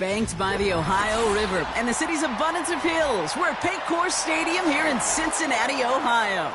banked by the Ohio River and the city's abundance of hills. We're at Paycor Stadium here in Cincinnati, Ohio.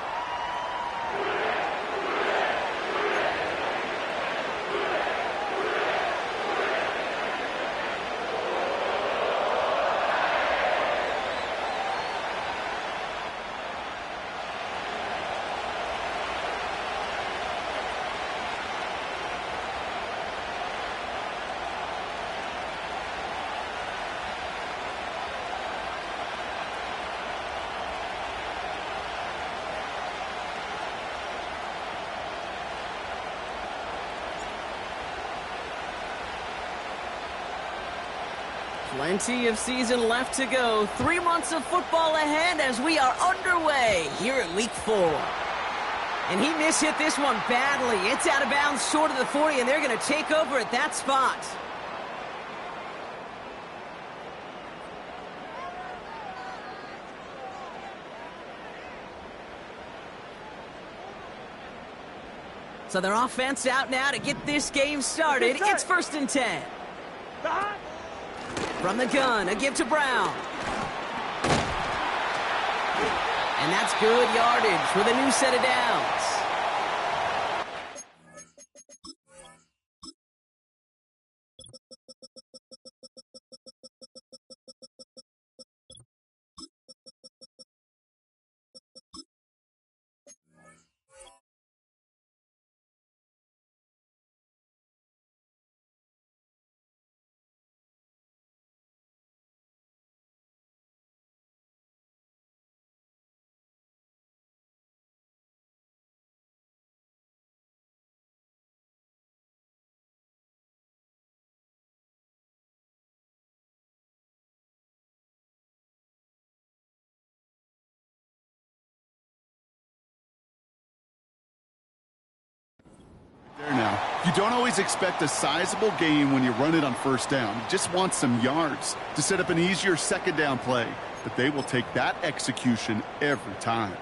Plenty of season left to go. 3 months of football ahead as we are underway here at Week 4. And he mishit this one badly. It's out of bounds short of the 40, and they're going to take over at that spot. So their offense out now to get this game started. It's 1st and 10. From the gun, a give to Brown. And that's good yardage with a new set of downs. There now. You don't always expect a sizable gain when you run it on 1st down. You just want some yards to set up an easier 2nd down play. But they will take that execution every time.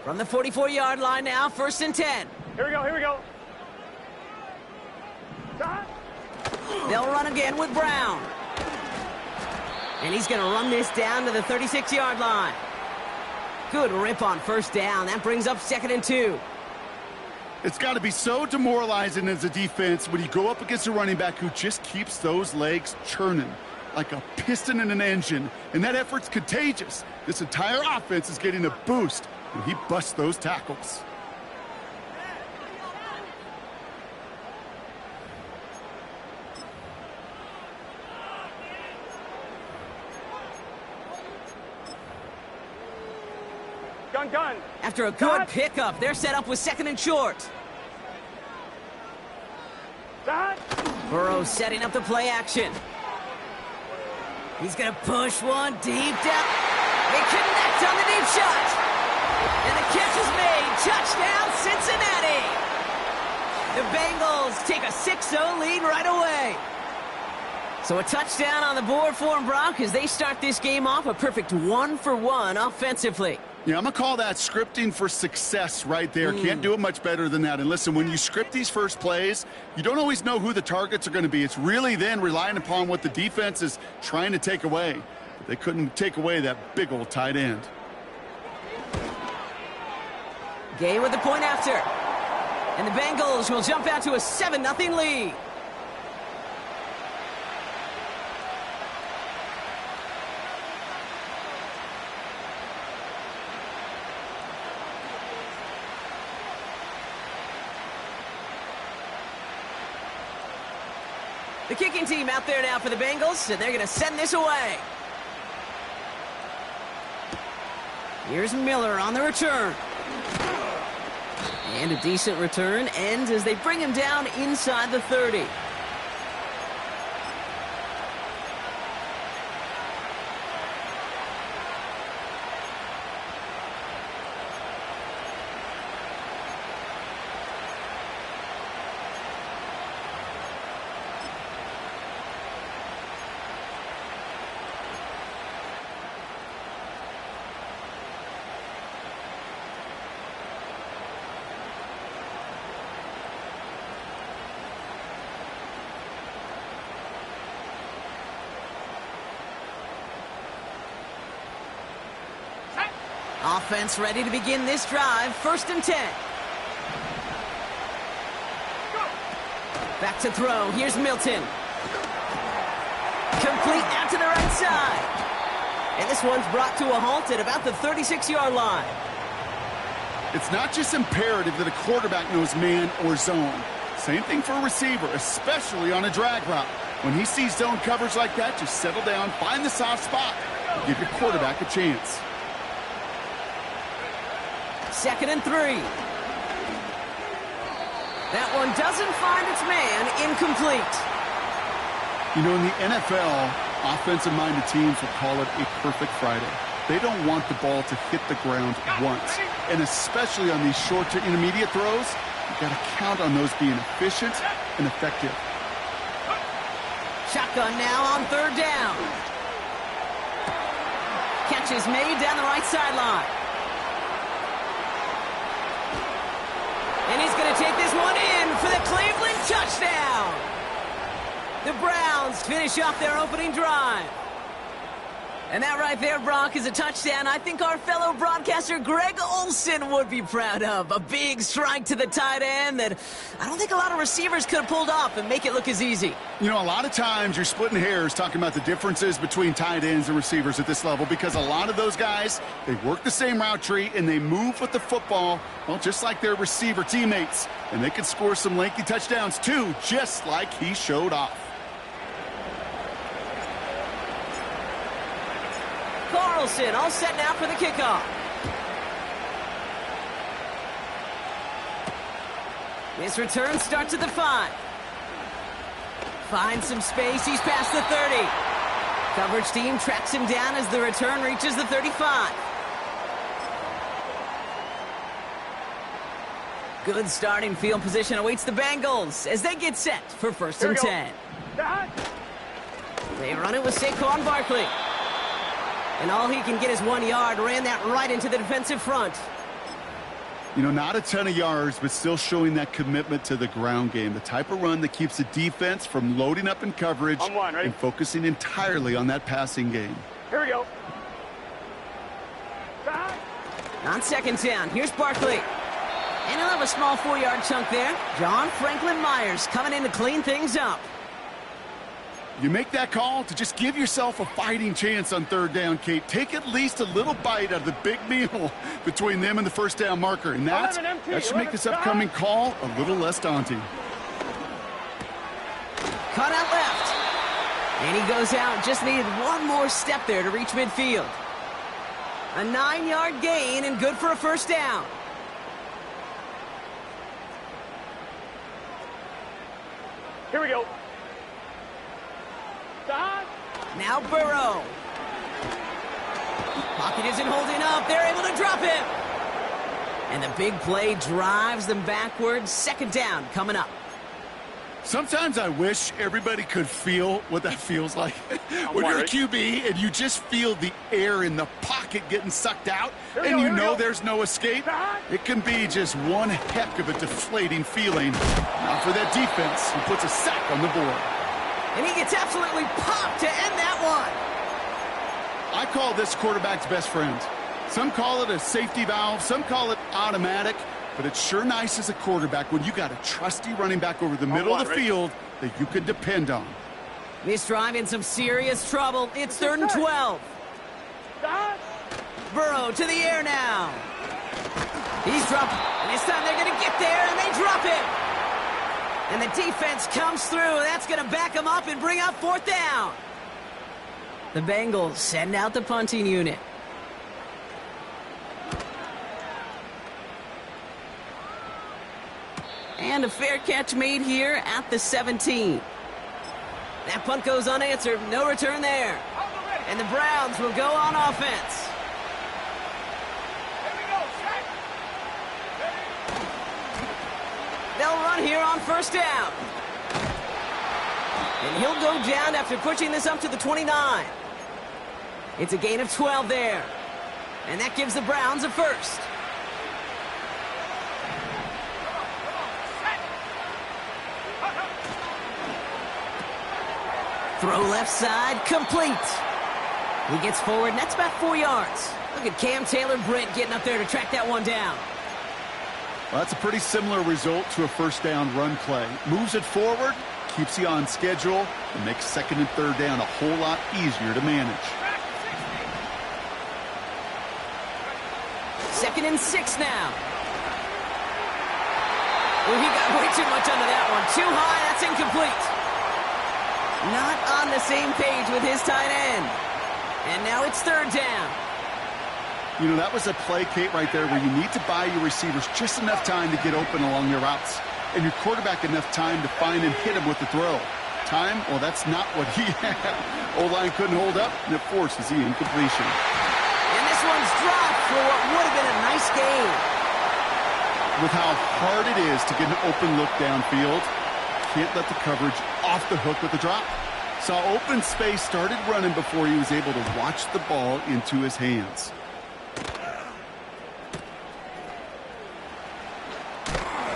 From the 44-yard line now, 1st and 10. Here we go, here we go. They'll run again with Brown. And he's going to run this down to the 36-yard line. Good rip on 1st down. That brings up 2nd and 2. It's got to be so demoralizing as a defense when you go up against a running back who just keeps those legs churning like a piston in an engine. And that effort's contagious. This entire offense is getting a boost when he busts those tackles. Gun. After a good pickup, they're set up with 2nd and short. Burrow setting up the play action. He's going to push one deep down. They connect on the deep shot. And the catch is made. Touchdown, Cincinnati. The Bengals take a 6-0 lead right away. So a touchdown on the board for them, Brock, as they start this game off a perfect 1-for-1 offensively. Yeah, I'm going to call that scripting for success right there. Can't do it much better than that. And listen, when you script these first plays, you don't always know who the targets are going to be. It's really then relying upon what the defense is trying to take away. But they couldn't take away that big old tight end. Gay with the point after. And the Bengals will jump out to a 7-0 lead. The kicking team out there now for the Bengals, and they're going to send this away. Here's Miller on the return. And a decent return ends as they bring him down inside the 30. Offense ready to begin this drive. 1st and 10. Back to throw. Here's Milton. Complete out to the right side. And this one's brought to a halt at about the 36-yard line. It's not just imperative that a quarterback knows man or zone. Same thing for a receiver, especially on a drag route. When he sees zone coverage like that, just settle down, find the soft spot, and give your quarterback a chance. 2nd and 3. That one doesn't find its man. Incomplete. You know, in the NFL, offensive-minded teams will call it a perfect Friday. They don't want the ball to hit the ground once. And especially on these short to intermediate throws, you've got to count on those being efficient and effective. Shotgun now on 3rd down. Catch is made down the right sideline. And he's going to take this one in for the Cleveland touchdown. The Browns finish off their opening drive. And that right there, Brock, is a touchdown I think our fellow broadcaster Greg Olsen would be proud of. A big strike to the tight end that I don't think a lot of receivers could have pulled off and make it look as easy. You know, a lot of times you're splitting hairs talking about the differences between tight ends and receivers at this level because a lot of those guys, they work the same route tree and they move with the football, well, just like their receiver teammates. And they can score some lengthy touchdowns too, just like he showed off. Carlson all set now for the kickoff. This return starts at the 5. Finds some space. He's past the 30. Coverage team tracks him down as the return reaches the 35. Good starting field position awaits the Bengals as they get set for 1st and 10. They run it with Saquon Barkley. And all he can get is 1 yard. Ran that right into the defensive front. You know, not a ton of yards, but still showing that commitment to the ground game. The type of run that keeps the defense from loading up in coverage and focusing entirely on that passing game. Here we go. On 2nd down, here's Barkley. And he'll have a small 4-yard chunk there. John Franklin Myers coming in to clean things up. You make that call to just give yourself a fighting chance on 3rd down, Kate. Take at least a little bite out of the big meal between them and the 1st down marker. And that should make this upcoming call a little less daunting. Cut out left. And he goes out. Just needed one more step there to reach midfield. A 9-yard gain and good for a 1st down. Here we go. Now Burrow. Pocket isn't holding up. They're able to drop him. And the big play drives them backwards. 2nd down coming up. Sometimes I wish everybody could feel what that feels like. When you're a QB and you just feel the air in the pocket getting sucked out and you know there's no escape, it can be just one heck of a deflating feeling. Now for that defense who puts a sack on the board. And he gets absolutely popped to end that one. I call this quarterback's best friend. Some call it a safety valve, some call it automatic, but it's sure nice as a quarterback when you got a trusty running back over the middle of the field that you can depend on. This drive in some serious trouble. It's 3rd and 12. Burrow to the air now. He's dropped, and this time they're going to get there, and they drop him. And the defense comes through. That's going to back them up and bring up 4th down. The Bengals send out the punting unit. And a fair catch made here at the 17. That punt goes unanswered. No return there. And the Browns will go on offense. They'll run here on 1st down. And he'll go down after pushing this up to the 29. It's a gain of 12 there. And that gives the Browns a 1st. Throw left side, complete. He gets forward, and that's about 4 yards. Look at Cam Taylor-Britt getting up there to track that one down. Well, that's a pretty similar result to a first down run play. Moves it forward, keeps you on schedule, and makes second and third down a whole lot easier to manage. 2nd and 6 now. Oh, he got way too much under that one. Too high, that's incomplete. Not on the same page with his tight end. And now it's 3rd down. You know, that was a play, Kate, right there where you need to buy your receivers just enough time to get open along their routes. And your quarterback enough time to find and hit him with the throw. Time, well, that's not what he had. O-line couldn't hold up, and it forces the incompletion. And this one's dropped for what would have been a nice gain. With how hard it is to get an open look downfield, can't let the coverage off the hook with the drop. Saw open space, started running before he was able to watch the ball into his hands.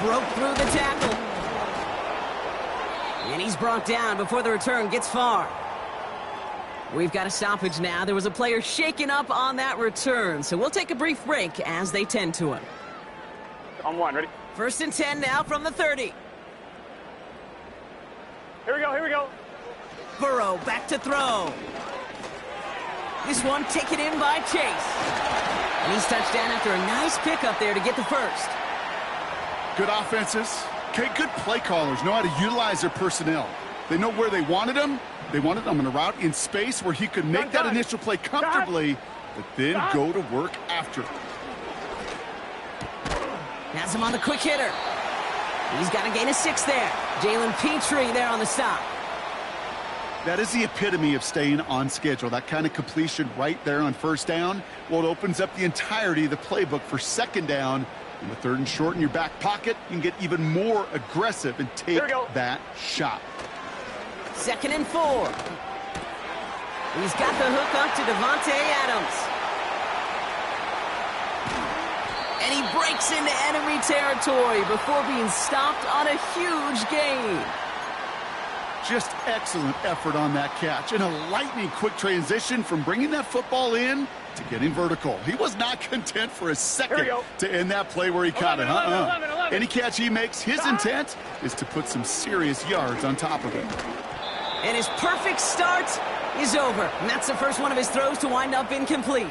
Broke through the tackle. And he's brought down before the return gets far. We've got a stoppage now. There was a player shaken up on that return, so we'll take a brief break as they tend to him. On 1, ready? 1st and 10 now from the 30. Here we go, here we go. Burrow back to throw. This one taken in by Chase. And he's touched down after a nice pickup there to get the first. Good offenses. Okay, good play callers know how to utilize their personnel. They know where they wanted him. They wanted him on a route in space where he could make that initial play comfortably, but then go to work after. Has him on the quick hitter. He's got a gain of 6 there. Jalen Petrie there on the stop. That is the epitome of staying on schedule. That kind of completion right there on 1st down. Well, it opens up the entirety of the playbook for 2nd down. In the 3rd and short in your back pocket, you can get even more aggressive and take that shot. 2nd and 4. He's got the hook up to Devontae Adams. And he breaks into enemy territory before being stopped on a huge gain. Just excellent effort on that catch. And a lightning quick transition from bringing that football in to getting vertical. He was not content for a second to end that play where he caught it. 11. Any catch he makes, his intent is to put some serious yards on top of it. And his perfect start is over. And that's the first one of his throws to wind up incomplete.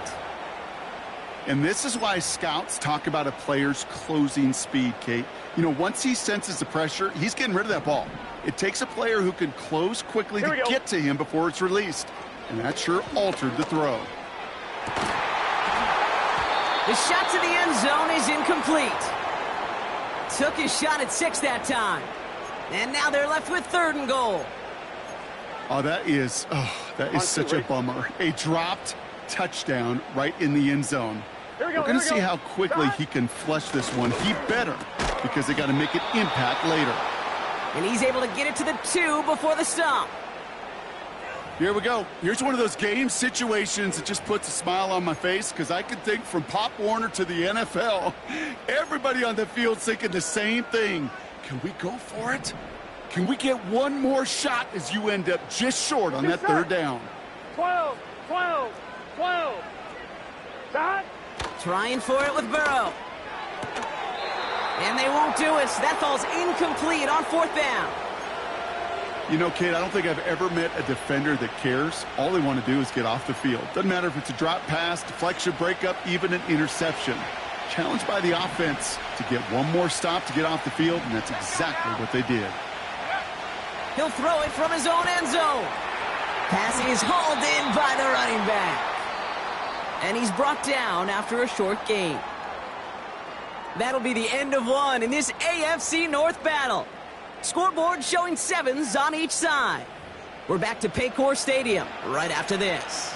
And this is why scouts talk about a player's closing speed, Kate. You know, once he senses the pressure, he's getting rid of that ball. It takes a player who can close quickly to get to him before it's released. And that sure altered the throw. The shot to the end zone is incomplete. Took his shot at 6 that time. And now they're left with 3rd and goal. Oh, that is such a bummer. A dropped touchdown right in the end zone. We're going to see how quickly he can flush this one. He better, because they got to make it impact later. And he's able to get it to the 2 before the stop. Here we go. Here's one of those game situations that just puts a smile on my face, because I can think from Pop Warner to the NFL, everybody on the field's thinking the same thing. Can we go for it? Can we get one more shot as you end up just short on that 3rd down? 12. Shot. Trying for it with Burrow. And they won't do it. That falls incomplete on 4th down. You know, Kate, I don't think I've ever met a defender that cares. All they want to do is get off the field. Doesn't matter if it's a drop pass, deflection, breakup, even an interception. Challenged by the offense to get one more stop to get off the field, and that's exactly what they did. He'll throw it from his own end zone. Pass is hauled in by the running back. And he's brought down after a short gain. That'll be the end of one in this AFC North battle. Scoreboard showing 7s on each side. We're back to Paycor Stadium right after this.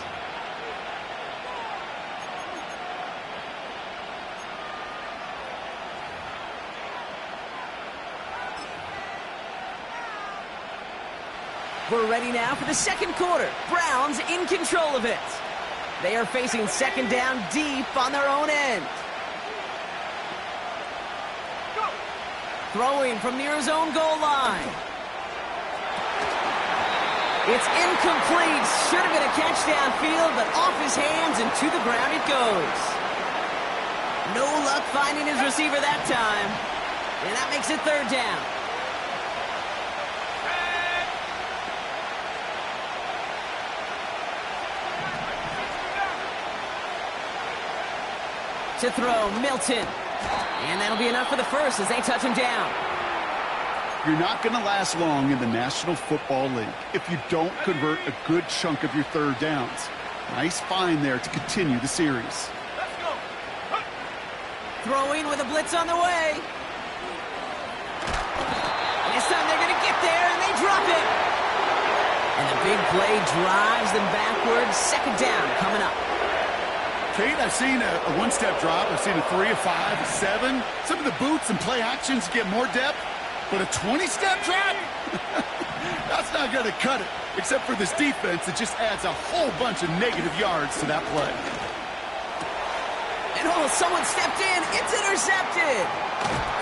We're ready now for the 2nd quarter. Browns in control of it. They are facing 2nd down deep on their own end. Throwing from near his own goal line. It's incomplete. Should have been a catch downfield, but off his hands and to the ground it goes. No luck finding his receiver that time. And that makes it third down. To throw, Milton. And that'll be enough for the first as they touch him down. You're not going to last long in the National Football League if you don't convert a good chunk of your third downs. Nice find there to continue the series. Throwing with a blitz on the way. And this time they're going to get there, and they drop it. And the big play drives them backwards. Second down coming up. Kate, I've seen a one-step drop. I've seen a 3, a 5, a 7. Some of the boots and play actions get more depth. But a 20-step drop? That's not going to cut it. Except for this defense, it just adds a whole bunch of negative yards to that play. And oh, someone stepped in. It's intercepted.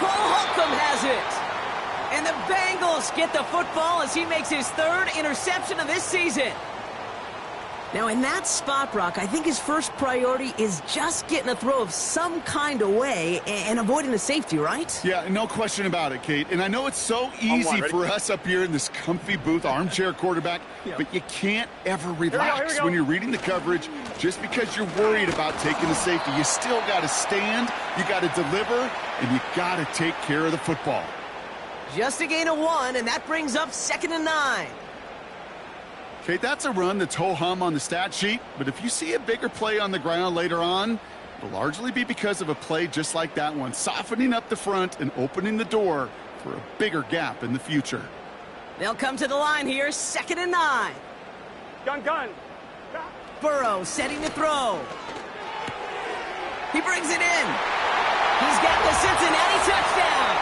Cole Holcomb has it. And the Bengals get the football as he makes his third interception of this season. Now, in that spot, Brock, I think his first priority is just getting a throw of some kind of way and avoiding the safety, right? Yeah, no question about it, Kate. And I know it's so easy for us up here in this comfy booth, armchair quarterback, but you can't ever relax when you're reading the coverage just because you're worried about taking the safety. You still got to stand, you got to deliver, and you got to take care of the football. Just a gain of 1, and that brings up 2nd and 9. Okay, that's a run that's ho-hum on the stat sheet, but if you see a bigger play on the ground later on, it'll largely be because of a play just like that one, softening up the front and opening the door for a bigger gap in the future. They'll come to the line here, 2nd and 9. Gun. Burrow setting the throw. He brings it in. He's got the Cincinnati touchdown.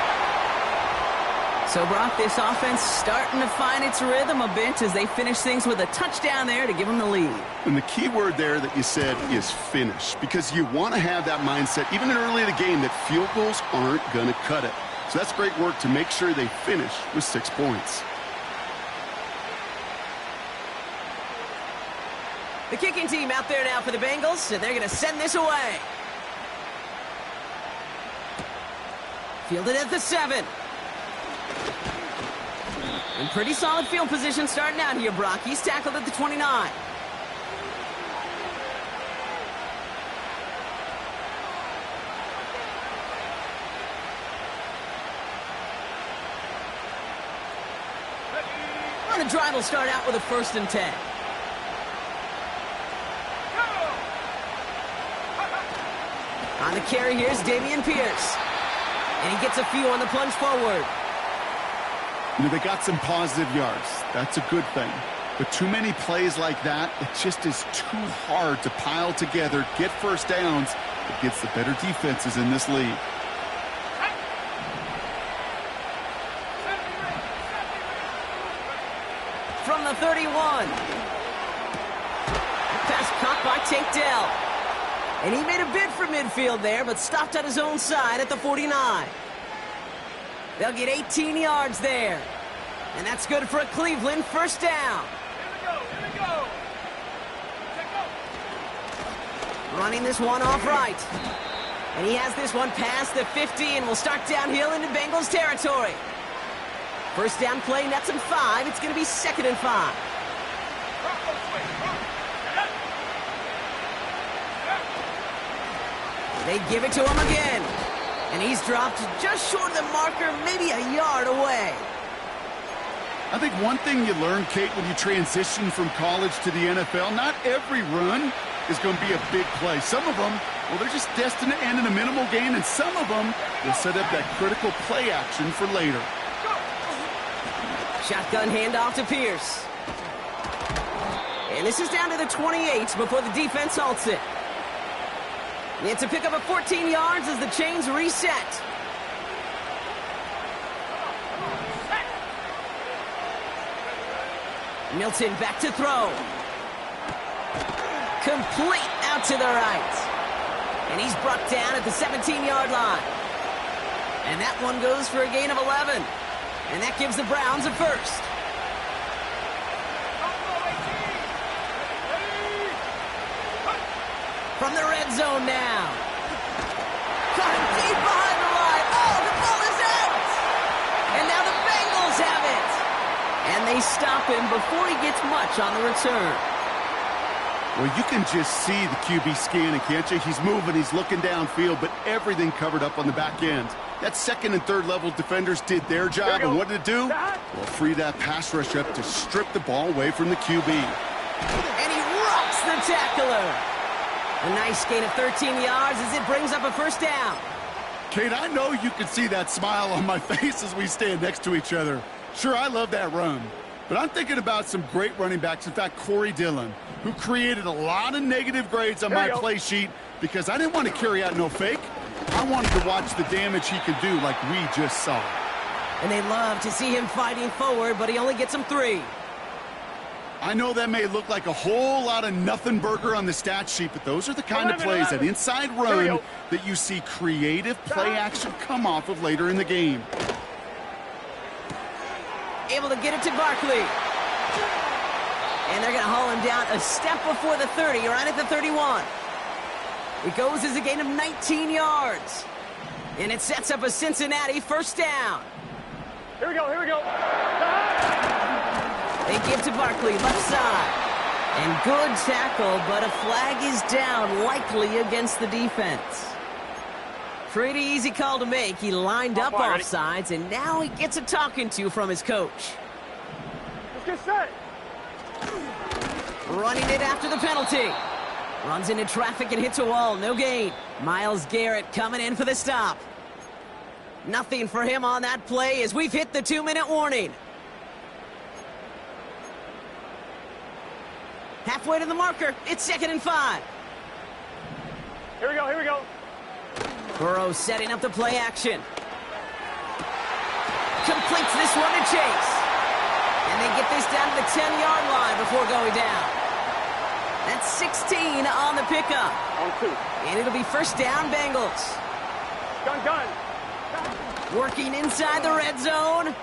So, Brock, this offense starting to find its rhythm a bit as they finish things with a touchdown there to give them the lead. And the key word there that you said is finish, because you want to have that mindset, even early in the game, that field goals aren't going to cut it. So that's great work to make sure they finish with 6 points. The kicking team out there now for the Bengals, and they're going to send this away. Fielded at the 7. In pretty solid field position starting out here, Brock. He's tackled at the 29. Well, the drive will start out with a 1st and 10. On the carry, here's Dameon Pierce. And he gets a few on the plunge forward. You know, they got some positive yards. That's a good thing. But too many plays like that, it just is too hard to pile together, get first downs against the better defenses in this league. From the 31. Pass caught by Tank Dell. And he made a bid for midfield there, but stopped on his own side at the 49. They'll get 18 yards there. And that's good for a Cleveland 1st down. Here we go. Running this one off right. And he has this one past the 50 and will start downhill into Bengals territory. 1st down play, nets him 5. It's going to be 2nd and 5. They give it to him again. And he's dropped just short of the marker, maybe a yard away. I think one thing you learn, Kate, when you transition from college to the NFL, not every run is going to be a big play. Some of them, well, they're just destined to end in a minimal gain, and some of them will set up that critical play action for later. Shotgun handoff to Pierce. And this is down to the 28 before the defense halts it. It's a pickup of 14 yards as the chains reset. Milton back to throw. Complete out to the right. And he's brought down at the 17-yard line. And that one goes for a gain of 11. And that gives the Browns a 1st. From the red zone now. Got him deep behind the line. Oh, the ball is out! And now the Bengals have it. And they stop him before he gets much on the return. Well, you can just see the QB scanning, can't you? He's moving, he's looking downfield, but everything covered up on the back end. That second and third level defenders did their job, and what did it do? Well, free that pass rush up to strip the ball away from the QB. And he rocks the tackler. A nice gain of 13 yards as it brings up a first down. Kate, I know you can see that smile on my face as we stand next to each other. Sure, I love that run. But I'm thinking about some great running backs. In fact, Corey Dillon, who created a lot of negative grades on my play sheet because I didn't want to carry out no fake. I wanted to watch the damage he could do like we just saw. And they love to see him fighting forward, but he only gets them 3. I know that may look like a whole lot of nothing burger on the stat sheet, but those are the kind of plays, that inside run, that you see creative play action come off of later in the game. Able to get it to Barkley. And they're going to haul him down a step before the 30, right at the 31. It goes as a gain of 19 yards. And it sets up a Cincinnati first down. Here we go, here we go. They give to Barkley, left side. And good tackle, but a flag is down, likely against the defense. Pretty easy call to make. He lined up offsides, and now he gets a talking to from his coach. Let's get set. Running it after the penalty. Runs into traffic and hits a wall. No gain. Myles Garrett coming in for the stop. Nothing for him on that play as we've hit the 2-minute warning. Halfway to the marker. It's 2nd and 5. Here we go, here we go. Burrow setting up the play action. Completes this one to Chase. And they get this down to the 10-yard line before going down. That's 16 on the pickup. On 2. And it'll be first down, Bengals. Gun. Working inside the red zone.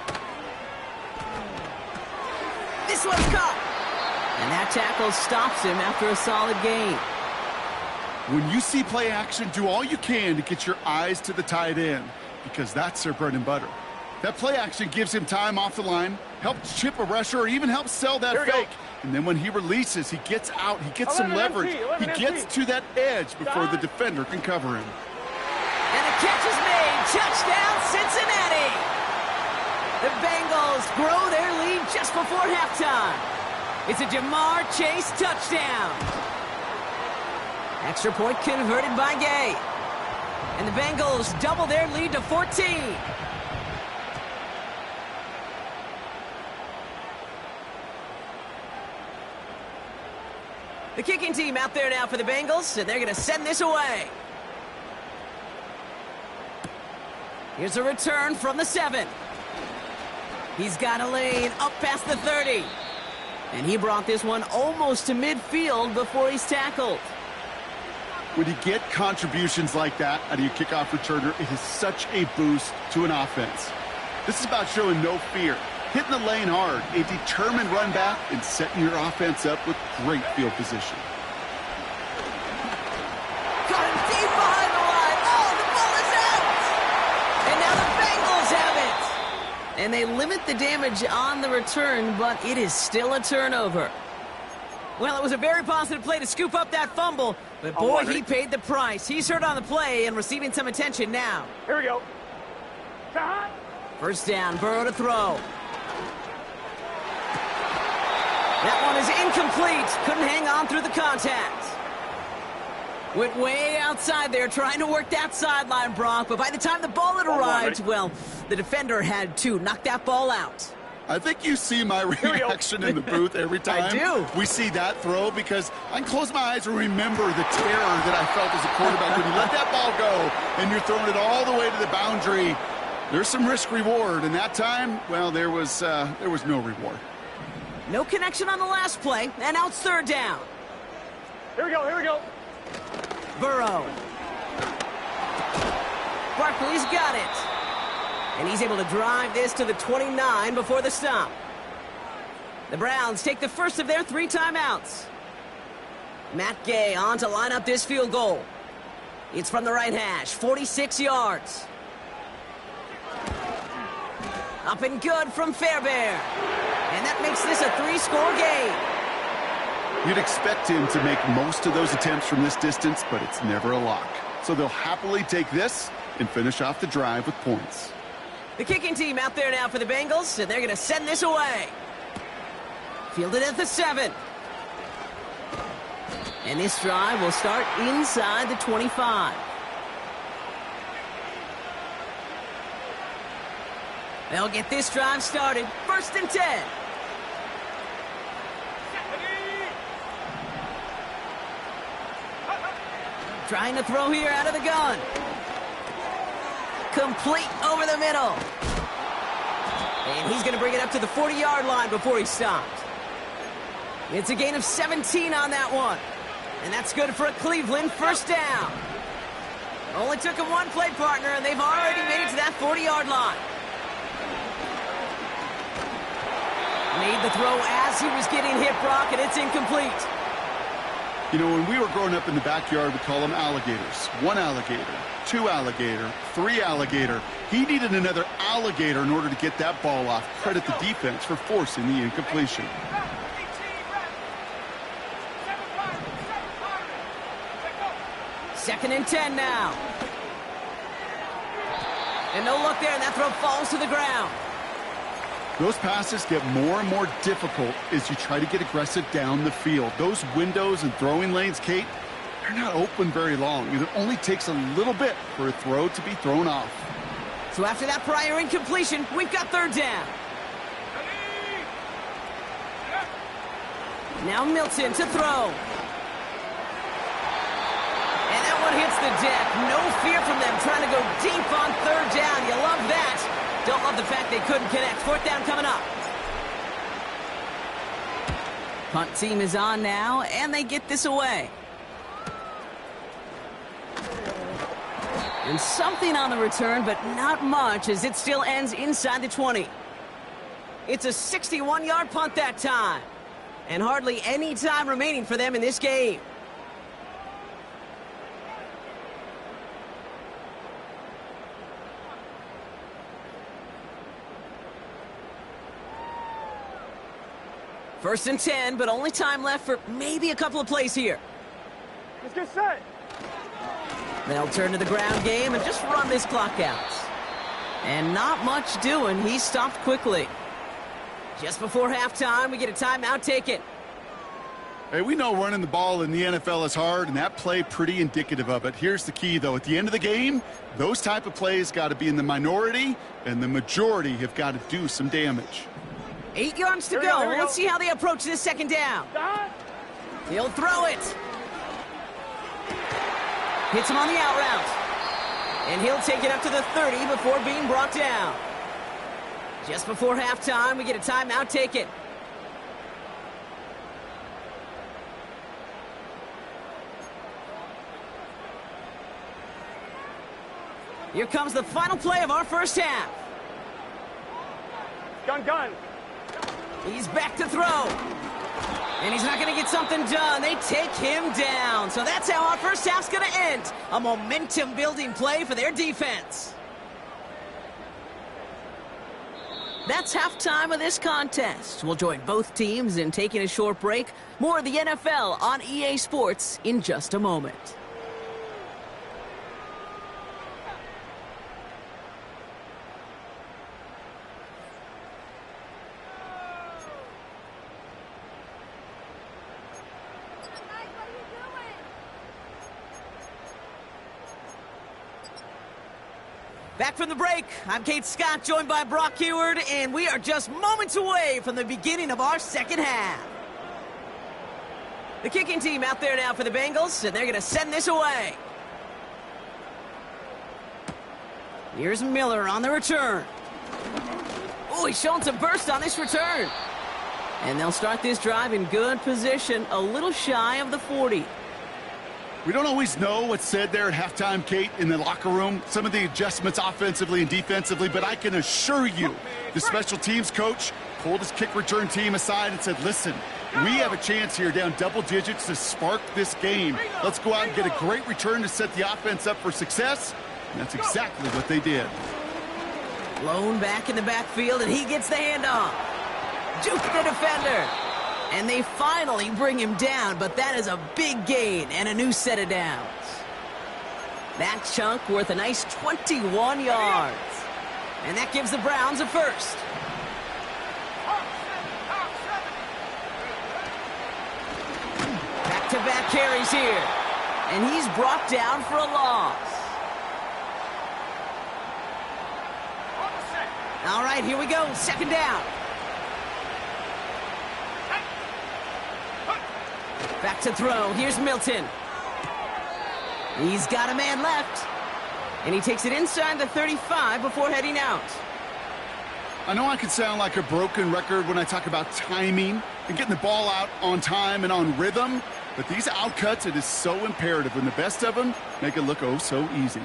This one's caught. And that tackle stops him after a solid gain. When you see play action, do all you can to get your eyes to the tight end, because that's their bread and butter. That play action gives him time off the line, helps chip a rusher, or even helps sell that fake. And then when he releases, he gets out, he gets some leverage. He gets to that edge before the defender can cover him. And the catch is made. Touchdown, Cincinnati. The Bengals grow their lead just before halftime. It's a Jamar Chase touchdown. Extra point converted by Gay. And the Bengals double their lead to 14. The kicking team out there now for the Bengals, and they're going to send this away. Here's a return from the 7. He's got a lane up past the 30. And he brought this one almost to midfield before he's tackled. When you get contributions like that out of your kickoff returner, it is such a boost to an offense. This is about showing no fear, hitting the lane hard, a determined run back, and setting your offense up with great field position. Got him deep behind the line. Oh, the ball is out! And now the Bengals have it! And they limit the damage on the return, but it is still a turnover. Well, it was a very positive play to scoop up that fumble, but boy, he paid the price. He's hurt on the play and receiving some attention now. Here we go. First down, Burrow to throw. That one is incomplete. Couldn't hang on through the contact. Went way outside there trying to work that sideline, Brock, but by the time the ball had arrived, well, the defender had to knock that ball out. I think you see my reaction in the booth every time I do. We see that throw, because I can close my eyes and remember the terror that I felt as a quarterback when you let that ball go and you're throwing it all the way to the boundary. There's some risk reward, and that time, well, there was no reward. No connection on the last play, and now it's third down. Here we go, here we go. Burrow. Barkley's got it. And he's able to drive this to the 29 before the stop. The Browns take the first of their 3 timeouts. Matt Gay on to line up this field goal. It's from the right hash, 46 yards. Up and good from Fairbairn. And that makes this a 3-score game. You'd expect him to make most of those attempts from this distance, but it's never a lock. So they'll happily take this and finish off the drive with points. The kicking team out there now for the Bengals, and they're going to send this away. Fielded at the 7. And this drive will start inside the 25. They'll get this drive started. 1st and 10. Trying to throw here out of the gun. Complete over the middle. And he's going to bring it up to the 40-yard line before he stops. It's a gain of 17 on that one. And that's good for a Cleveland 1st down. Only took him one play partner, and they've already made it to that 40-yard line. Made the throw as he was getting hit, Brock, and it's incomplete. You know, when we were growing up in the backyard, we call them alligators. 1 alligator, 2 alligator, 3 alligator. He needed another alligator in order to get that ball off. Credit the defense for forcing the incompletion. Second and 10 now. And no look there, and that throw falls to the ground. Those passes get more and more difficult as you try to get aggressive down the field. Those windows and throwing lanes, Kate, they're not open very long. It only takes a little bit for a throw to be thrown off. So after that prior incompletion, we've got 3rd down. Now Milton to throw. And that one hits the deck. No fear from them trying to go deep on 3rd down. You love that. Don't love the fact they couldn't connect. 4th down coming up. Punt team is on now, and they get this away. And something on the return, but not much, as it still ends inside the 20. It's a 61-yard punt that time. And hardly any time remaining for them in this game. First and 10, but only time left for maybe a couple of plays here. Let's get set. They'll turn to the ground game and just run this clock out. And not much doing. He stopped quickly. Just before halftime, we get a timeout taken. Hey, we know running the ball in the NFL is hard, and that play pretty indicative of it. Here's the key, though. At the end of the game, those type of plays got to be in the minority, and the majority have got to do some damage. 8 yards to go. Let's see how they approach this 2nd down. He'll throw it. Hits him on the out route. And he'll take it up to the 30 before being brought down. Just before halftime, we get a timeout taken. Here comes the final play of our 1st half. Gun. He's back to throw. And he's not going to get something done. They take him down. So that's how our 1st half's going to end. A momentum-building play for their defense. That's halftime of this contest. We'll join both teams in taking a short break. More of the NFL on EA Sports in just a moment. Back from the break, I'm Kate Scott, joined by Brock Heward, and we are just moments away from the beginning of our 2nd half. The kicking team out there now for the Bengals, and they're going to send this away. Here's Miller on the return. Oh, he's showing some burst on this return. And they'll start this drive in good position, a little shy of the 40. We don't always know what's said there at halftime, Kate, in the locker room, some of the adjustments offensively and defensively, but I can assure you the special teams coach pulled his kick return team aside and said, listen, We have a chance here down double digits to spark this game. Let's go out and get a great return to set the offense up for success. And that's exactly what they did. Blown back in the backfield, and he gets the handoff. Juke the defender. And they finally bring him down, but that is a big gain and a new set of downs. That chunk worth a nice 21 yards. And that gives the Browns a first. Back-to-back carries here. And he's brought down for a loss. All right, here we go. Second down. Back to throw. Here's Milton. He's got a man left. And he takes it inside the 35 before heading out. I know I can sound like a broken record when I talk about timing and getting the ball out on time and on rhythm, but these outcuts, it is so imperative, and the best of them make it look oh so easy.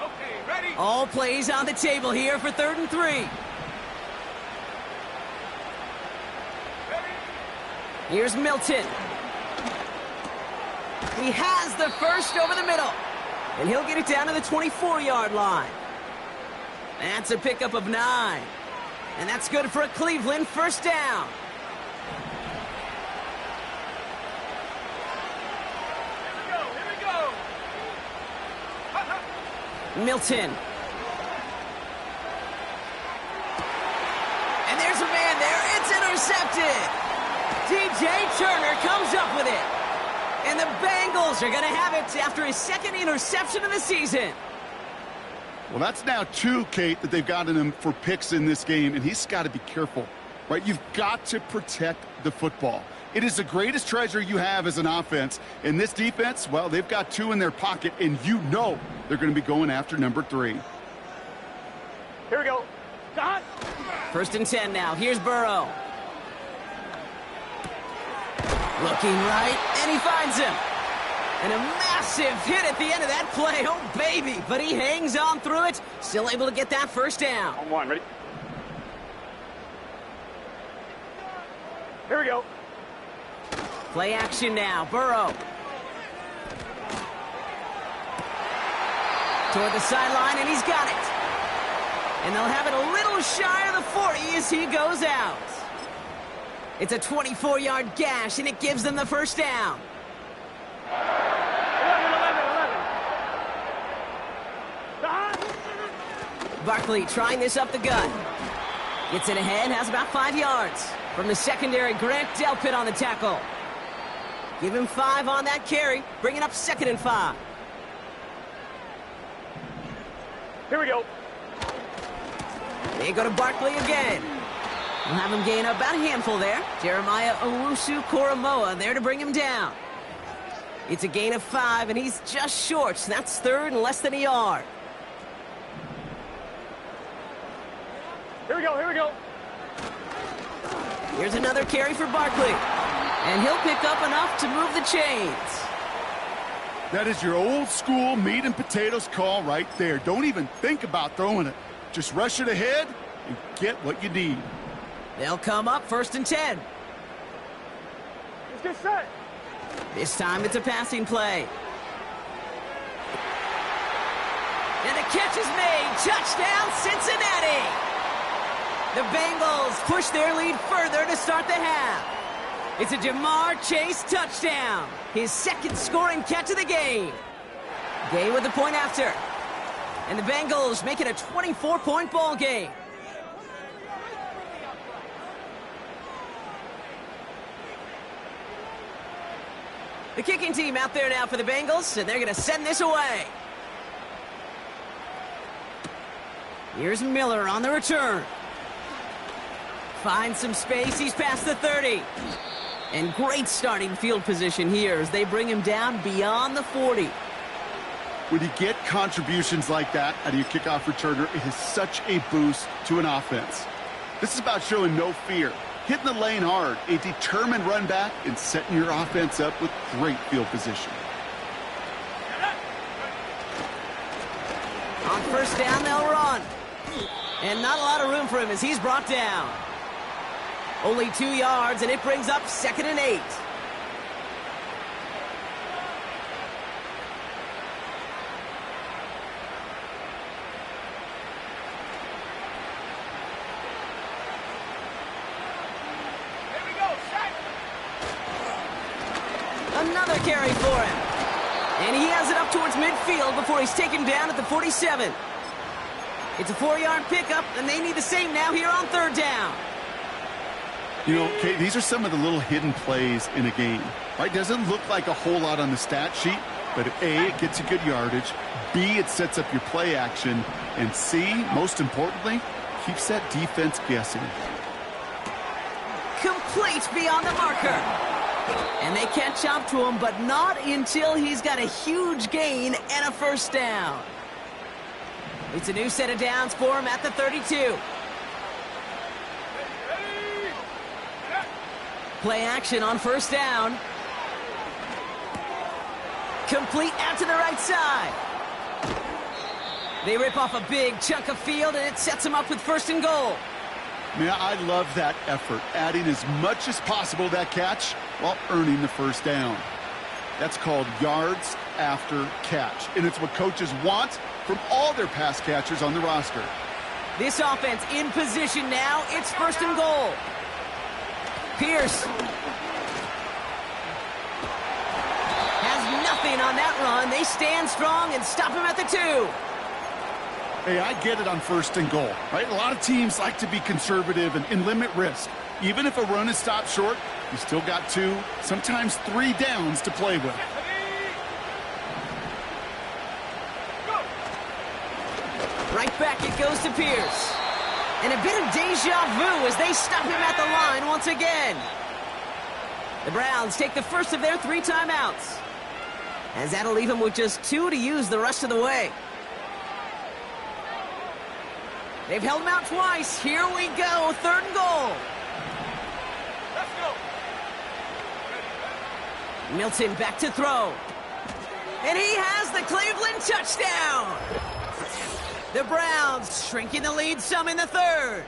Okay, ready? All plays on the table here for 3rd and 3. Here's Milton. He has the first over the middle. And he'll get it down to the 24-yard line. That's a pickup of 9. And that's good for a Cleveland first down. Here we go. Milton. And there's a man there. It's intercepted. DJ Turner comes up with it. And the Bengals are going to have it after his second interception of the season. Well, that's now 2, Kate, that they've gotten him for picks in this game, and he's got to be careful, right? You've got to protect the football. It is the greatest treasure you have as an offense. And this defense, well, they've got 2 in their pocket, and you know they're going to be going after number 3. Here we go. Dot. 1st and 10 now. Here's Burrow. Looking right, and he finds him. And a massive hit at the end of that play. Oh, baby. But he hangs on through it. Still able to get that first down. On one, ready? Here we go. Play action now. Burrow. Toward the sideline, and he's got it. And they'll have it a little shy of the 40 as he goes out. It's a 24-yard gash, and it gives them the first down. 11. Barkley trying this up the gut. Gets it ahead, has about 5 yards. From the secondary, Grant Delpit on the tackle. Give him 5 on that carry, bringing up 2nd and 5. Here we go. They go to Barkley again. We'll have him gain about a handful there. Jeremiah Owusu-Koramoah there to bring him down. It's a gain of 5, and he's just short. So that's 3rd and less than a yard. Here we go. Here we go. Here's another carry for Barkley. And he'll pick up enough to move the chains. That is your old school meat and potatoes call right there. Don't even think about throwing it. Just rush it ahead and get what you need. They'll come up 1st and 10. Let's get set. This time it's a passing play. And the catch is made. Touchdown, Cincinnati. The Bengals push their lead further to start the half. It's a Jamar Chase touchdown. His 2nd scoring catch of the game. Gay with the point after. And the Bengals make it a 24-point ball game. The kicking team out there now for the Bengals, and they're going to send this away. Here's Miller on the return. Finds some space. He's past the 30. And great starting field position here as they bring him down beyond the 40. When you get contributions like that out of your kickoff returner, it is such a boost to an offense. This is about showing no fear, hitting the lane hard, a determined run back, and setting your offense up with great field position. On 1st down, they'll run. And not a lot of room for him as he's brought down. Only 2 yards, and it brings up 2nd and 8. Another carry for him. And he has it up towards midfield before he's taken down at the 47. It's a 4-yard pickup, and they need the same now here on 3rd down. You know, Kate, these are some of the little hidden plays in a game. Right? Doesn't look like a whole lot on the stat sheet, but A, it gets you good yardage. B, it sets up your play action. And C, most importantly, keeps that defense guessing. Complete beyond the marker. And they catch up to him, but not until he's got a huge gain and a 1st down. It's a new set of downs for him at the 32. Play action on 1st down. Complete out to the right side. They rip off a big chunk of field, and it sets them up with 1st and goal. Man, I love that effort, adding as much as possible to that catch while earning the 1st down. That's called yards after catch, and it's what coaches want from all their pass catchers on the roster. This offense in position now. It's 1st and goal. Pierce has nothing on that run. They stand strong and stop him at the 2. Hey, I get it on 1st and goal, right? A lot of teams like to be conservative and limit risk. Even if a run is stopped short, you still got 2, sometimes 3 downs to play with. Right back it goes to Pierce. And a bit of deja vu as they stop him at the line once again. The Browns take the first of their 3 timeouts, as that'll leave them with just 2 to use the rest of the way. They've held him out twice. Here we go, 3rd and goal. Let's go. Milton back to throw. And he has the Cleveland touchdown. The Browns shrinking the lead some in the 3rd.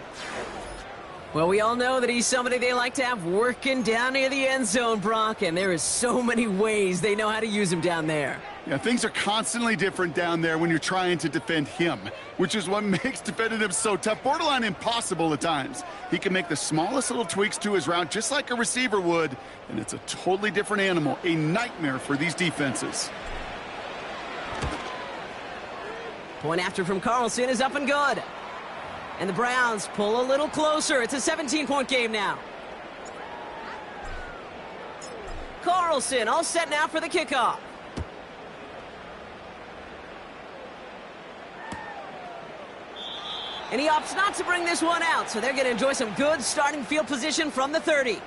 Well, we all know that he's somebody they like to have working down near the end zone, Brock, and there is so many ways they know how to use him down there. Yeah, things are constantly different down there when you're trying to defend him, which is what makes defending him so tough, borderline impossible at times. He can make the smallest little tweaks to his route just like a receiver would, and it's a totally different animal, a nightmare for these defenses. Point after from Carlson is up and good. And the Browns pull a little closer. It's a 17-point game now. Carlson all set now for the kickoff. And he opts not to bring this one out, so they're going to enjoy some good starting field position from the 30.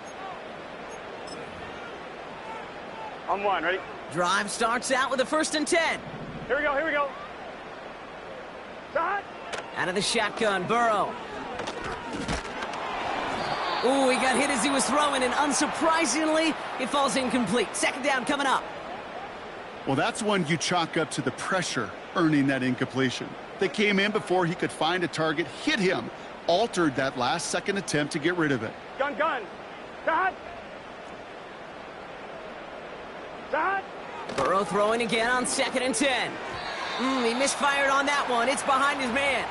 On 1, ready? Drive starts out with a 1st and 10. Here we go, here we go. Shot. Out of the shotgun, Burrow. Ooh, he got hit as he was throwing, and unsurprisingly, it falls incomplete. 2nd down coming up. Well, that's one you chalk up to the pressure earning that incompletion. They came in before he could find a target, hit him, altered that last-second attempt to get rid of it. Gun. Shot. Shot. Burrow throwing again on 2nd and 10. He misfired on that one. It's behind his man.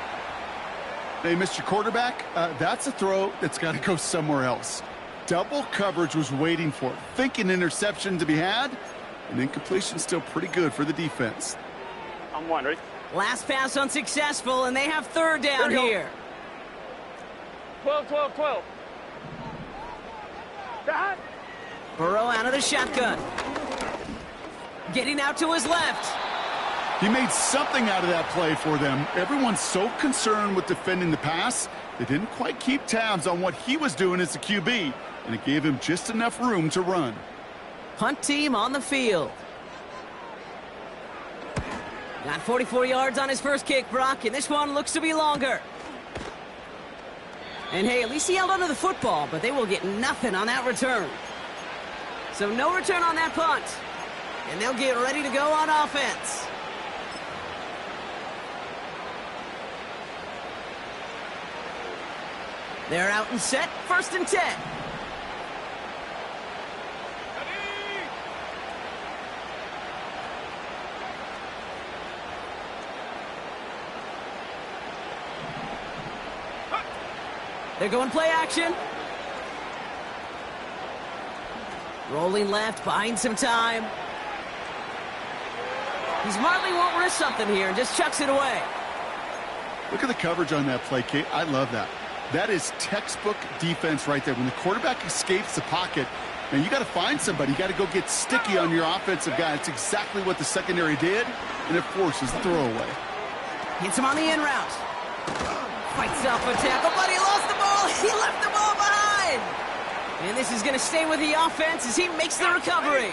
Hey, Mr. Quarterback, that's a throw that's got to go somewhere else. Double coverage was waiting for it. Thinking interception to be had, and incompletion still pretty good for the defense. On 1, ready? Last pass unsuccessful, and they have 3rd down here. 12. Shot. Burrow out of the shotgun. Getting out to his left. He made something out of that play for them. Everyone's so concerned with defending the pass, they didn't quite keep tabs on what he was doing as a QB, and it gave him just enough room to run. Punt team on the field. Got 44 yards on his first kick, Brock, and this one looks to be longer. And hey, at least he held onto the football, but they will get nothing on that return. So no return on that punt. And they'll get ready to go on offense. They're out and set, 1st and 10. They're going play action. Rolling left, buying some time. He smartly won't risk something here and just chucks it away. Look at the coverage on that play, Kate. I love that. That is textbook defense right there. When the quarterback escapes the pocket, man, you got to find somebody. You got to go get sticky on your offensive guy. It's exactly what the secondary did, and it forces the throwaway. Hits him on the in route. Fights off a tackle, but he lost the ball. He left the ball behind. And this is going to stay with the offense as he makes the recovery.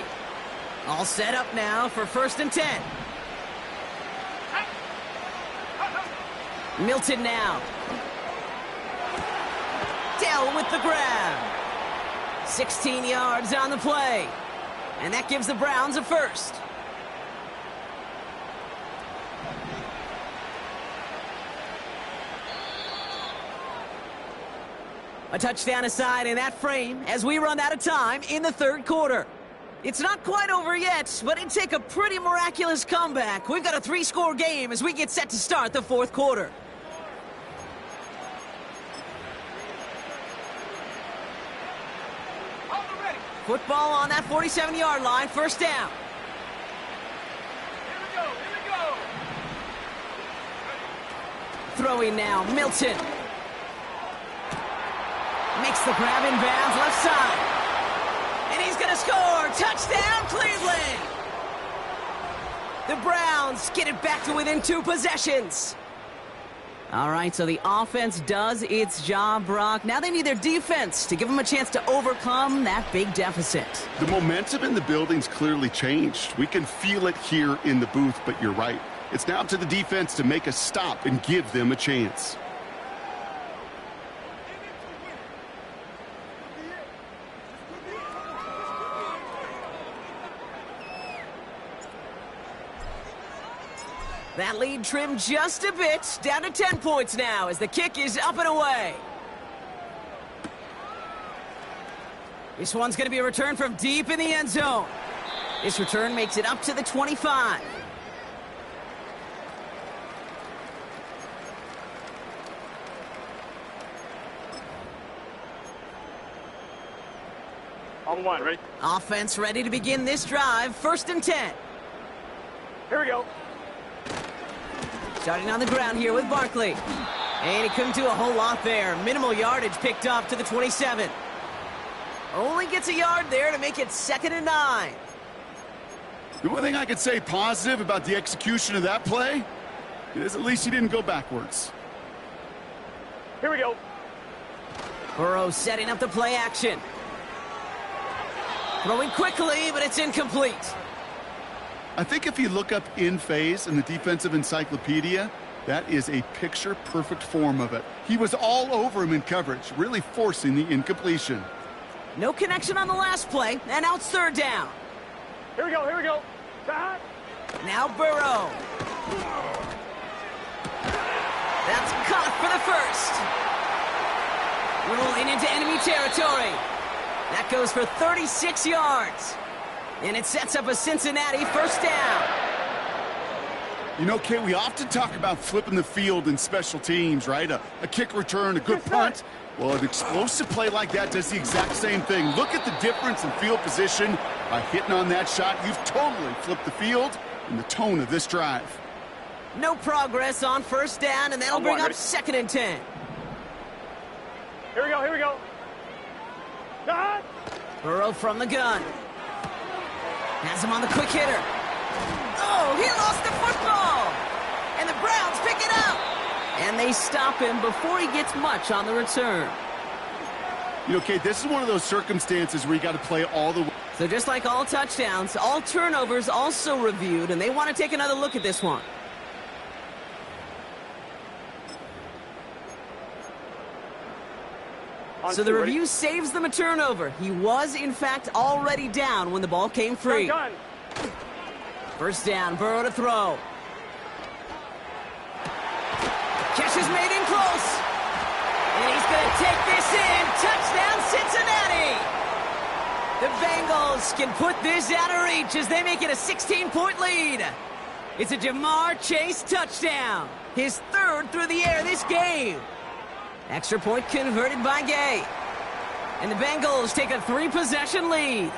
All set up now for 1st and 10. Milton now. Dell with the grab. 16 yards on the play. And that gives the Browns a 1st. A touchdown aside in that frame as we run out of time in the 3rd quarter. It's not quite over yet, but it'd take a pretty miraculous comeback. We've got a 3-score game as we get set to start the 4th quarter. Football on that 47-yard line, 1st down. Here we go. Throwing now, Milton. Makes the grab in bounds, left side. And he's going to score. Touchdown, Cleveland. The Browns get it back to within 2 possessions. All right, so the offense does its job, Brock. Now they need their defense to give them a chance to overcome that big deficit. The momentum in the building's clearly changed. We can feel it here in the booth, but you're right. It's now up to the defense to make a stop and give them a chance. That lead trimmed just a bit, down to 10 points now as the kick is up and away. This one's going to be a return from deep in the end zone. This return makes it up to the 25. On 1, ready? Offense ready to begin this drive, 1st and 10. Here we go. Starting on the ground here with Barkley. And he couldn't do a whole lot there. Minimal yardage picked up to the 27. Only gets a yard there to make it 2nd and 9. The one thing I could say positive about the execution of that play is at least he didn't go backwards. Here we go. Burrow setting up the play action. Throwing quickly, but it's incomplete. I think if you look up in phase in the defensive encyclopedia, that is a picture-perfect form of it. He was all over him in coverage, really forcing the incompletion. No connection on the last play, and now it's 3rd down. Here we go. Side. Now Burrow. That's caught for the 1st. Rolling into enemy territory. That goes for 36 yards. And it sets up a Cincinnati 1st down. You know, Kate, we often talk about flipping the field in special teams, right? A kick return, a good punt. Well, an explosive play like that does the exact same thing. Look at the difference in field position. By hitting on that shot, you've totally flipped the field and the tone of this drive. No progress on 1st down, and that'll bring up 2nd and 10. Here we go. Side. Burrow from the gun. Has him on the quick hitter. Oh, he lost the football. And the Browns pick it up. And they stop him before he gets much on the return. You know, Kate, this is one of those circumstances where you got to play all the way. So just like all touchdowns, all turnovers also reviewed, and they want to take another look at this one. So the review saves them a turnover. He was, in fact, already down when the ball came free. Done. 1st down, Burrow to throw. Catch is made in close. And he's going to take this in. Touchdown, Cincinnati! The Bengals can put this out of reach as they make it a 16-point lead. It's a Jamar Chase touchdown. His third through the air this game. Extra point converted by Gay. And the Bengals take a 3-possession lead.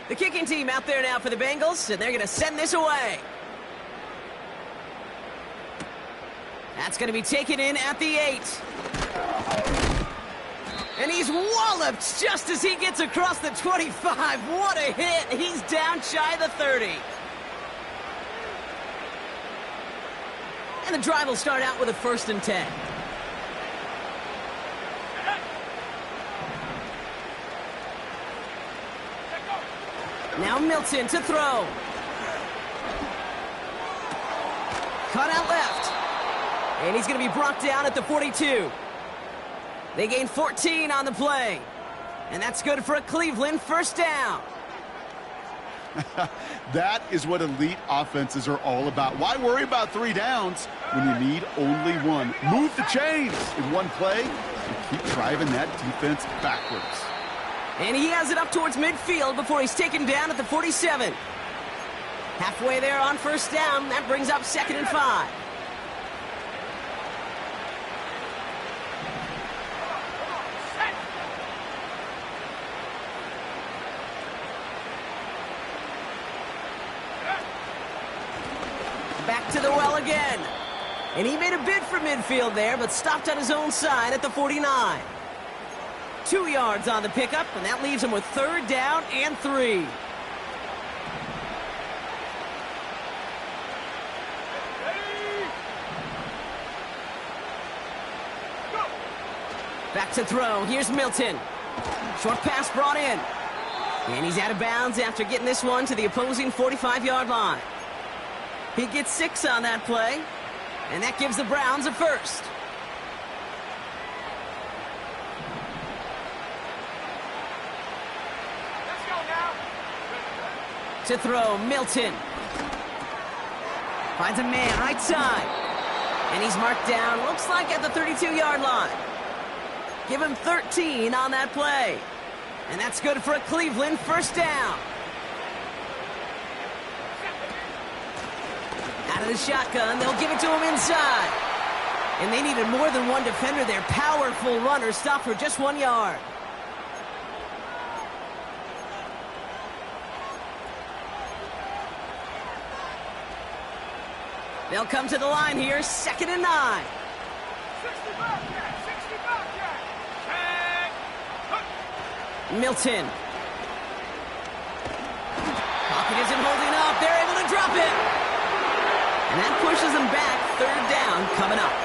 The kicking team out there now for the Bengals, and they're going to send this away. That's going to be taken in at the 8. And he's walloped just as he gets across the 25. What a hit. He's down shy of the 30. And the drive will start out with a 1st and 10. Now Milton to throw. Cut out left. And he's going to be brought down at the 42. They gain 14 on the play. And that's good for a Cleveland 1st down. That is what elite offenses are all about. Why worry about 3 downs when you need only 1? Move the chains in one play and keep driving that defense backwards. And he has it up towards midfield before he's taken down at the 47. Halfway there on 1st down. That brings up 2nd and 5. Back to the well again. And he made a bid for midfield there, but stopped on his own side at the 49. 2 yards on the pickup, and that leaves him with 3rd down and 3. Back to throw. Here's Milton. Short pass brought in. And he's out of bounds after getting this one to the opposing 45-yard line. He gets 6 on that play, and that gives the Browns a 1st. Let's go now. To throw, Milton. Finds a man right side. And he's marked down, looks like at the 32-yard line. Give him 13 on that play. And that's good for a Cleveland 1st down. Out of the shotgun, they'll give it to him inside. And they needed more than 1 defender. Their powerful runner stopped for just 1 yard. They'll come to the line here, 2nd and 9. 65 Jack. Milton. Pocket isn't holding up. They're able to drop it. And that pushes them back. 3rd down coming up.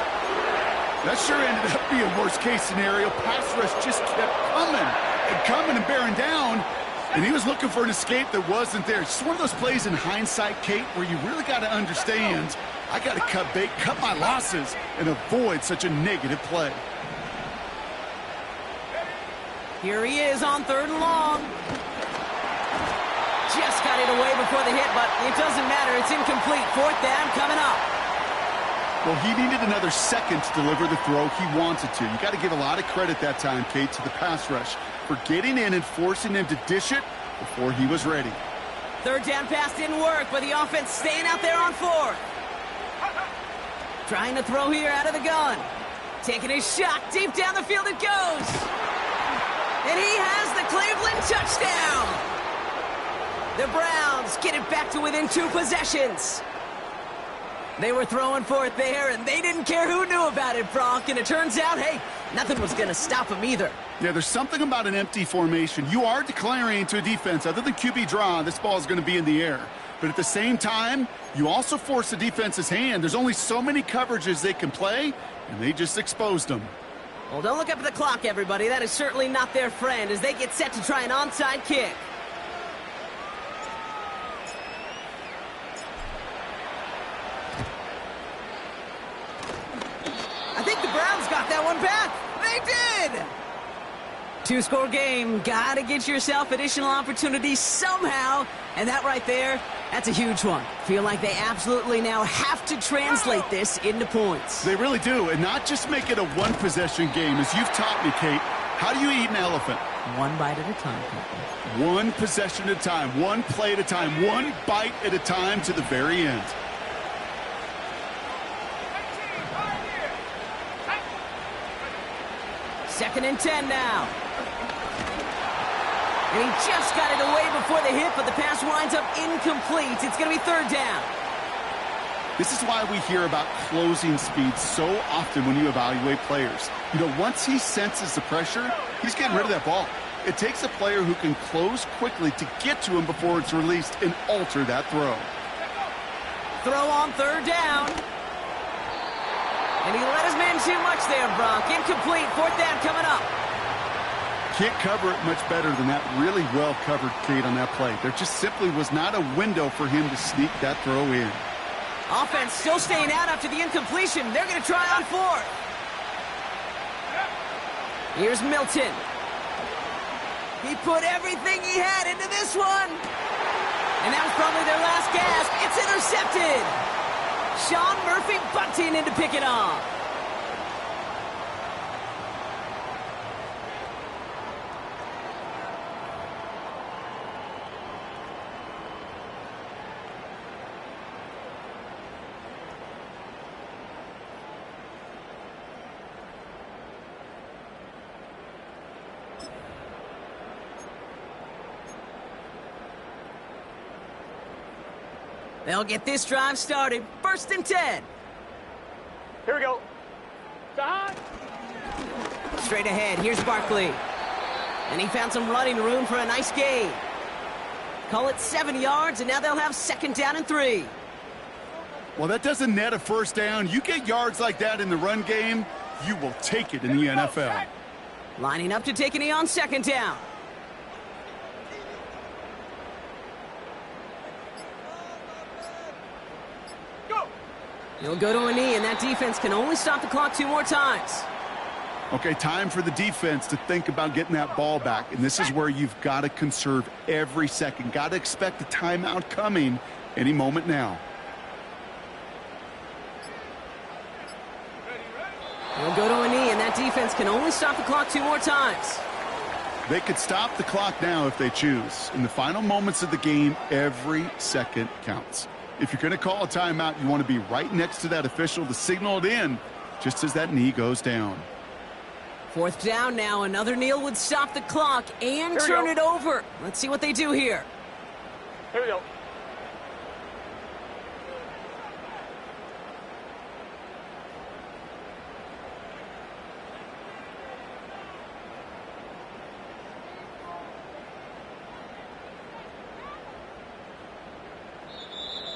That sure ended up being worst-case scenario. Pass rush just kept coming and bearing down. And he was looking for an escape that wasn't there. It's one of those plays in hindsight, Kate, where you really got to understand, I got to cut bait, cut my losses, and avoid such a negative play. Here he is on 3rd and long. Just got it away before the hit, but it doesn't matter. It's incomplete. 4th down coming up. Well, he needed another second to deliver the throw he wanted to. You got to give a lot of credit that time, Kate, to the pass rush for getting in and forcing him to dish it before he was ready. 3rd down pass didn't work, but the offense staying out there on 4th. Trying to throw here out of the gun. Taking his shot. Deep down the field it goes. And he has the Cleveland touchdown. The Browns get it back to within 2 possessions. They were throwing for it there, and they didn't care who knew about it, Bronk. And it turns out, hey, nothing was going to stop them either. Yeah, there's something about an empty formation. You are declaring to a defense, other than QB draw, this ball is going to be in the air. But at the same time, you also force the defense's hand. There's only so many coverages they can play, and they just exposed them. Well, don't look up at the clock, everybody. That is certainly not their friend as they get set to try an onside kick. I think the Browns got that one back. They did! Two-score game. Got to get yourself additional opportunities somehow. And that right there, that's a huge one. Feel like they absolutely now have to translate this into points. They really do, and not just make it a one-possession game. As you've taught me, Kate, how do you eat an elephant? One bite at a time, people. One possession at a time, one play at a time, one bite at a time to the very end. Second and 10 now. And he just got it away before the hit, but the pass winds up incomplete. It's going to be third down. This is why we hear about closing speed so often when you evaluate players. You know, once he senses the pressure, he's getting rid of that ball. It takes a player who can close quickly to get to him before it's released and alter that throw. Throw on third down. And he let his man too much there, Brock. Incomplete. Fourth down coming up. Can't cover it much better than that. Really well covered, Kate, on that play. There just simply was not a window for him to sneak that throw in. Offense still staying out after the incompletion. They're going to try on fourth. Here's Milton. He put everything he had into this one. And that was probably their last gasp. It's intercepted. Sean Murphy bunting in to pick it off. They'll get this drive started. First and 10. Here we go. Straight ahead, here's Barkley. And he found some running room for a nice gain. Call it 7 yards, and now they'll have second down and 3. Well, that doesn't net a first down. You get yards like that in the run game, you will take it in the NFL. Lining up to take a knee on second down. He'll go to a knee, and that defense can only stop the clock 2 more times. Okay, time for the defense to think about getting that ball back. And this is where you've got to conserve every second. Got to expect a timeout coming any moment now. He'll go to a knee, and that defense can only stop the clock 2 more times. They could stop the clock now if they choose. In the final moments of the game, every second counts. If you're going to call a timeout, you want to be right next to that official to signal it in just as that knee goes down. Fourth down now. Another kneel would stop the clock and turn it over. Let's see what they do here. Here we go.